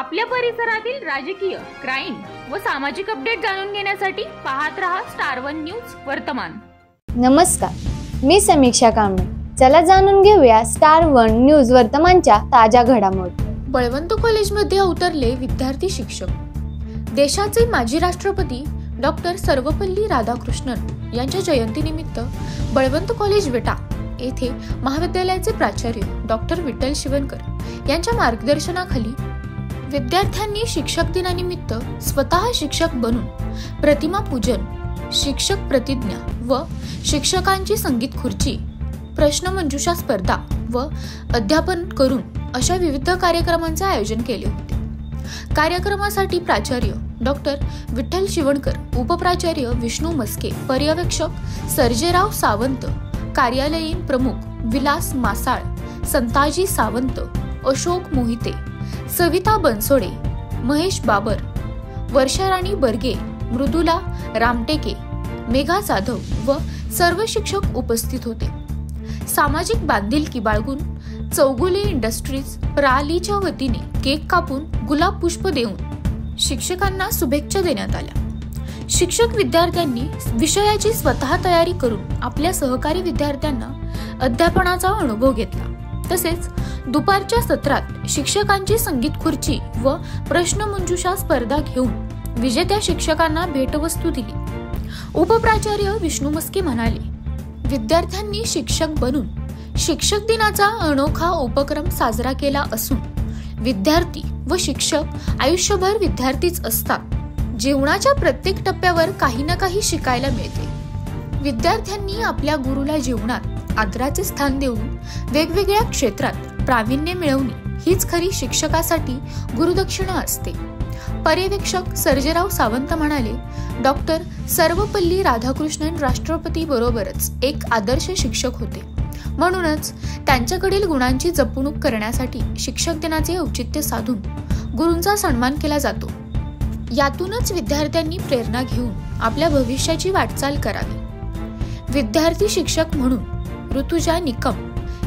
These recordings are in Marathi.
आपल्या परिसरातील राजकीय, क्राईम व सामाजिक अपडेट जाणून घेण्यासाठी पाहत रहा स्टार वन न्यूज वर्तमान। नमस्कार, मी समीक्षा कांबळे। चला जाणून घेऊया स्टार वन न्यूज वर्तमानच्या ताज्या घडामोडी। बळवंत कॉलेजमध्ये अवतरले विद्यार्थी शिक्षक। देशाचे माजी राष्ट्रपती डॉक्टर सर्वपल्ली राधाकृष्णन यांच्या जयंतीनिमित्त बळवंत कॉलेज विटा येथे महाविद्यालयाचे प्राचार्य डॉक्टर विठ्ठल शिवणकर यांच्या मार्गदर्शनाखाली विद्यार्थ्यांनी शिक्षक दिनानिमित्त स्वतः शिक्षक बनून प्रतिमा पूजन, शिक्षक प्रतिज्ञा व शिक्षकांची संगीत खुर्ची, प्रश्नमंजुषा स्पर्धा व अध्यापन करून अशा विविध कार्यक्रमांचे आयोजन केले होते। कार्यक्रमासाठी प्राचार्य डॉक्टर विठ्ठल शिवणकर, उपप्राचार्य विष्णू मस्के, पर्यवेक्षक सर्जेराव सावंत, कार्यालयीन प्रमुख विलास मासाळ, संताजी सावंत, अशोक मोहिते, सविता बनसोडे, महेश बाबर, वर्षाराणी बर्गे, मृदुला रामटेके, मेघा जाधव व सर्व शिक्षक उपस्थित होते। सामाजिक बांधिलकी बाळगून चौगुले इंडस्ट्रीज प्रालीच्या वतीने केक कापून गुलाब पुष्प देऊन शिक्षकांना शुभेच्छा देण्यात आल्या। शिक्षक विद्यार्थ्यांनी विषयाची स्वतः तयारी करून आपल्या सहकारी विद्यार्थ्यांना अध्यापनाचा अनुभव घेतला। तसेच दुपारच्या सत्रात शिक्षकांची संगीत खुर्ची व प्रश्नमंजुषा स्पर्धा घेऊन विजेत्या शिक्षकांना भेटवस्तू दिली। उपप्राचार्य विष्णू मस्के म्हणाले, विद्यार्थ्यांनी शिक्षक बनून शिक्षक दिनाचा अनोखा उपक्रम साजरा केला असून विद्यार्थी व शिक्षक आयुष्यभर विद्यार्थीच असतात। जीवनाच्या प्रत्येक टप्प्यावर काही ना काही शिकायला मिळते। विद्यार्थ्यांनी आपल्या गुरुला जीवनात आदराचे स्थान देऊन वेगवेगळ्या क्षेत्रात प्रावीण्य मिळवणे हीच खरी शिक्षकासाठी गुरुदक्षिणा असते। पर्यवेक्षक सर्जेराव सावंत म्हणाले, डॉक्टर सर्वपल्ली राधाकृष्णन राष्ट्रपती बरोबरच एक आदर्श शिक्षक होते, म्हणूनच त्यांच्याकडील गुणांची जपणूक करण्यासाठी शिक्षक दिनाचे औचित्य साधून गुरूंचा सन्मान केला जातो। यातूनच विद्यार्थ्यांनी प्रेरणा घेऊन आपल्या भविष्याची वाटचाल करावी। विद्यार्थी शिक्षक म्हणून ऋतुजा निकम,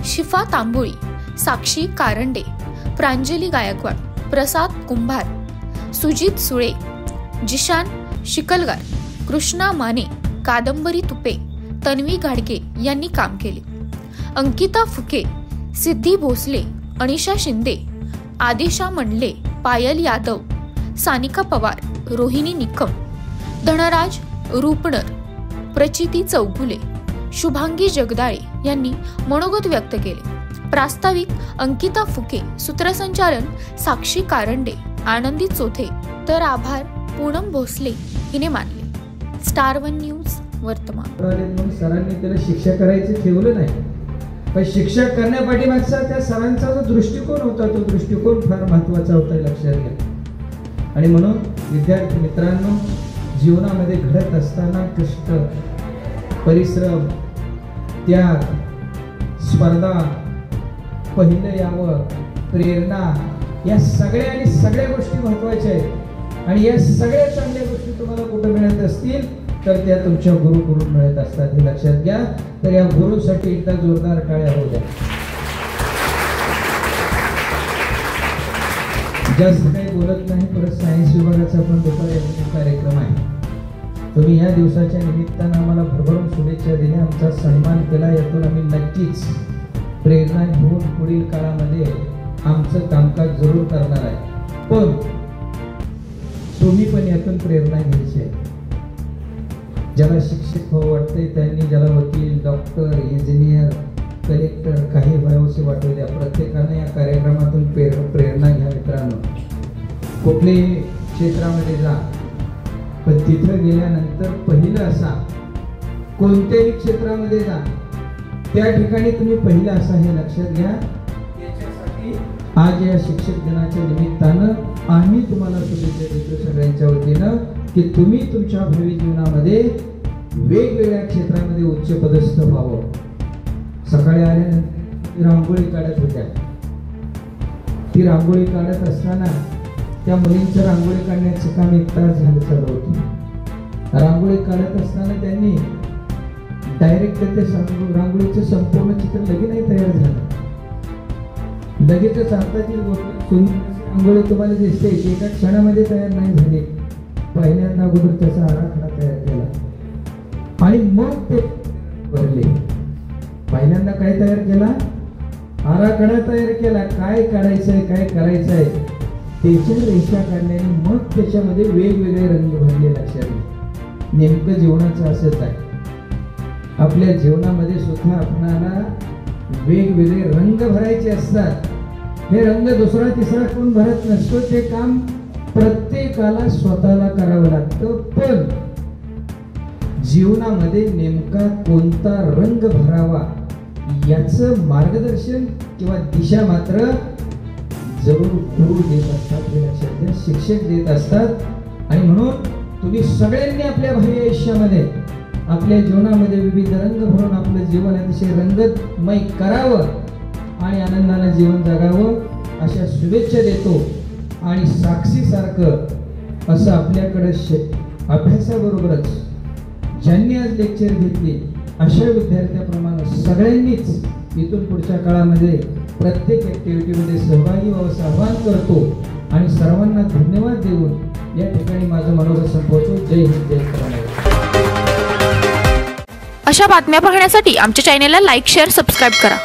शिफा तांबोळी, साक्षी कारंडे, प्रांजली गायकवाड, प्रसाद कुंभार, सुजित सुळे, जिशान शिकलगार, कृष्णा माने, कादंबरी तुपे, तन्वी घाडगे यांनी काम केले। अंकिता फुके, सिद्धी भोसले, अनिशा शिंदे, आदिशा मंडले, पायल यादव, सानिका पवार, रोहिणी निकम, धनराज रूपणर, प्रचिती चौगुले, शुभांगी जगदाळे यांनी मनोगत व्यक्त केले। प्रास्ताविक अंकिता फुके, सूत्रसंचालन साक्षी कारंडे, आनंदी चोथे, तर आभार पूनम भोसले हिने मानले। स्टार वन न्यूज वर्तमान। सरांनी त्याला शिक्षक करायचे ठेवलं नाही, पण शिक्षक करण्यापाठीमागचा त्या सरांचा जो दृष्टिकोन होता तो दृष्टिकोन फार महत्त्वाचा होता, लक्षात घ्या। आणि म्हणून विद्यार्थी मित्रांनो, जीवनामध्ये घडत असताना कष्ट, परिश्रम, त्याग, स्पर्धा, पहिलं यावं, प्रेरणा, या सगळ्या गोष्टी महत्त्वाच्या आहेत। आणि या सगळ्या चांगल्या गोष्टी तुम्हाला कुठं मिळत असतील तर त्या तुमच्या गुरुकडून मिळत असतात, हे लक्षात घ्या। तर या गुरुसाठी एकदा जोरदार टाळ्या होऊ द्या। जास्त काही बोलत नाही, परत सायन्स विभागाचा पण दुपारी कार्यक्रम आहे। तुम्ही या दिवसाच्या निमित्तानं आम्हाला भरभरून शुभेच्छा दिल्या, आमचा सन्मान केला, यातून आम्ही नक्कीच प्रेरणा घेऊन पुढील काळामध्ये आमचं कामकाज जरूर करणार आहे। पण तुम्ही पण यातून प्रेरणा घ्यायची आहे। ज्याला शिक्षक व्हावं वाटतंय त्यांनी, ज्याला वकील, डॉक्टर, इंजिनियर, कलेक्टर काही व्हावंसे वाटू द्या, प्रत्येकाने या कार्यक्रमातून प्रेरणा घ्या। मित्रांनो, कुठल्याही क्षेत्रामध्ये जा, पण तिथं गेल्यानंतर पहिलं असा, कोणत्याही क्षेत्रामध्ये जा त्या ठिकाणी तुम्ही पहिलं असा, हे लक्षात घ्या। याच्यासाठी आज या शिक्षक दिनाच्या निमित्तानं आम्ही तुम्हाला शुभेच्छा देतो सगळ्यांच्या वतीनं, की तुम्ही तुमच्या भावी जीवनामध्ये वेगवेगळ्या क्षेत्रामध्ये उच्च पदस्थ व्हावं। सकाळी आल्यानंतर रांगोळी काढत होत्या, ती रांगोळी काढत असताना त्या मुलींचं रांगोळी काढण्याचं काम 1 तास झालं चालू होतं। रांगोळी काढत असताना त्यांनी डायरेक्ट त्या रांगोळीचं संपूर्ण चित्र लगेच नाही तयार झालं, लगेचच हातातील सुंदर आंघोळी तुम्हाला दिसते की एका क्षणामध्ये तयार नाही झाले. पहिल्यांदा अगोदर त्याचा आराखडा तयार केला आणि मग ते भरले. पहिल्यांदा काय तयार केला? आराखडा तयार केला. काय काढायचंय, काय करायचंय, त्याच्या रेषा काढल्याने मग त्याच्यामध्ये वेगवेगळे रंग भरले. लक्षात नेमकं जीवनाचं असंच आहे. आपल्या जीवनामध्ये सुद्धा आपणाला वेगवेगळे रंग भरायचे असतात. हे रंग दुसरा तिसरा कोण भरत नसतो. ते काम प्रत्येकाला स्वतःला करावं लागतं. पण जीवनामध्ये नेमका कोणता रंग भरावा याचं मार्गदर्शन किंवा दिशा मात्र जरूर गुरु देत असतात. हे लक्षात घ्या, शिक्षक देत असतात. आणि म्हणून तुम्ही सगळ्यांनी आपल्या भावी आयुष्यामध्ये आपल्या जीवनामध्ये विविध रंग भरून आपलं जीवन अतिशय रंगमय करावं आणि आनंदाने जीवन जगावं अशा शुभेच्छा देतो. आणि साक्षीसारखं असं आपल्याकडे अभ्यासाबरोबरच ज्यांनी आज लेक्चर घेतले अशा विद्यार्थ्याप्रमाणे सगळ्यांनीच इथून पुढच्या काळामध्ये प्रत्येक ॲक्टिव्हिटीमध्ये सहभागी व्हावं आवाहन करतो आणि सर्वांना धन्यवाद देऊन या ठिकाणी माझं मनोगत संपवतो. जय हिंद, जय महाराष्ट्र. अशा बातम्या पाहण्यासाठी आमच्या चॅनेलला लाईक, शेअर, सबस्क्राईब करा.